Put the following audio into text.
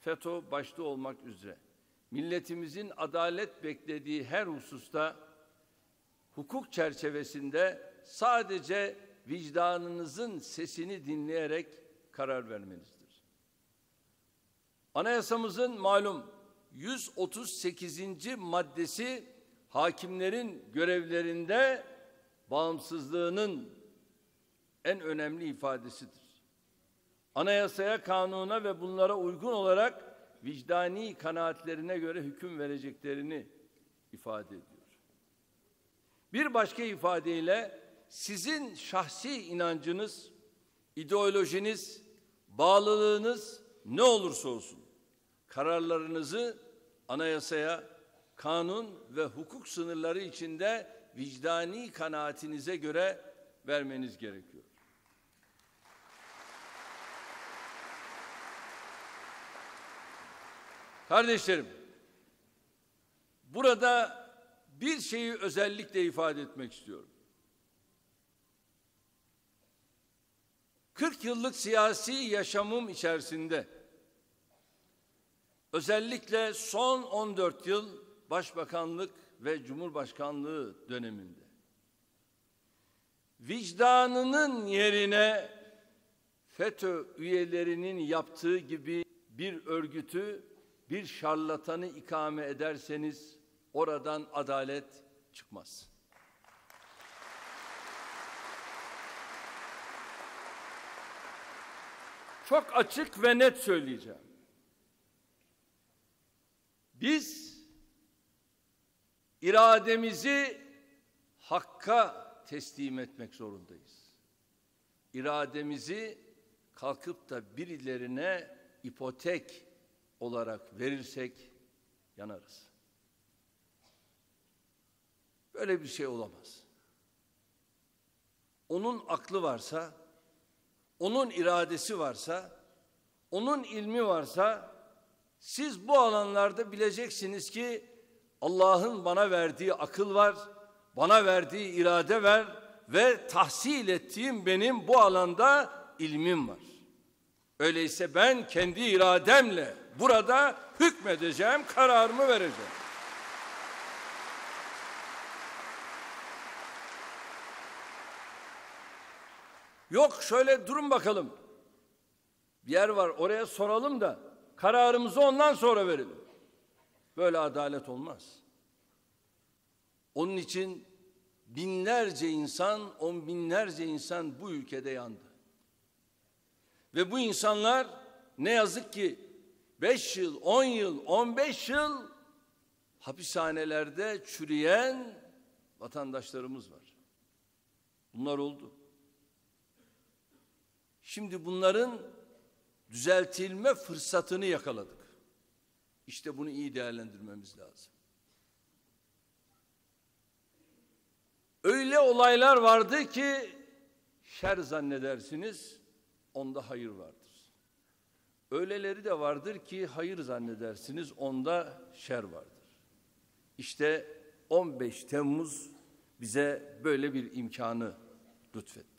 FETÖ başta olmak üzere milletimizin adalet beklediği her hususta hukuk çerçevesinde sadece vicdanınızın sesini dinleyerek karar vermenizdir. Anayasamızın malum 138. maddesi hakimlerin görevlerinde bağımsızlığının en önemli ifadesidir. Anayasaya, kanuna ve bunlara uygun olarak vicdani kanaatlerine göre hüküm vereceklerini ifade ediyor. Bir başka ifadeyle sizin şahsi inancınız, ideolojiniz, bağlılığınız ne olursa olsun kararlarınızı anayasaya, kanun ve hukuk sınırları içinde vicdani kanaatinize göre vermeniz gerekiyor. Kardeşlerim, burada bir şeyi özellikle ifade etmek istiyorum. 40 yıllık siyasi yaşamım içerisinde özellikle son 14 yıl başbakanlık ve cumhurbaşkanlığı döneminde vicdanının yerine FETÖ üyelerinin yaptığı gibi bir örgütü, bir şarlatanı ikame ederseniz oradan adalet çıkmaz. Çok açık ve net söyleyeceğim. Biz irademizi Hakk'a teslim etmek zorundayız. İrademizi kalkıp da birilerine ipotek olarak verirsek yanarız. Böyle bir şey olamaz. Onun aklı varsa, onun iradesi varsa, onun ilmi varsa siz bu alanlarda bileceksiniz ki Allah'ın bana verdiği akıl var, bana verdiği irade var ve tahsil ettiğim benim bu alanda ilmim var. Öyleyse ben kendi irademle burada hükmedeceğim, kararımı vereceğim. Yok şöyle durun bakalım. Bir yer var oraya soralım da kararımızı ondan sonra verelim. Böyle adalet olmaz. Onun için binlerce insan, on binlerce insan bu ülkede yandı. Ve bu insanlar ne yazık ki 5 yıl, 10 yıl, 15 yıl hapishanelerde çürüyen vatandaşlarımız var. Bunlar oldu. Şimdi bunların düzeltilme fırsatını yakaladık. İşte bunu iyi değerlendirmemiz lazım. Öyle olaylar vardı ki şer zannedersiniz, onda hayır vardır. Öyleleri de vardır ki hayır zannedersiniz, onda şer vardır. İşte 15 Temmuz bize böyle bir imkanı lütfetti.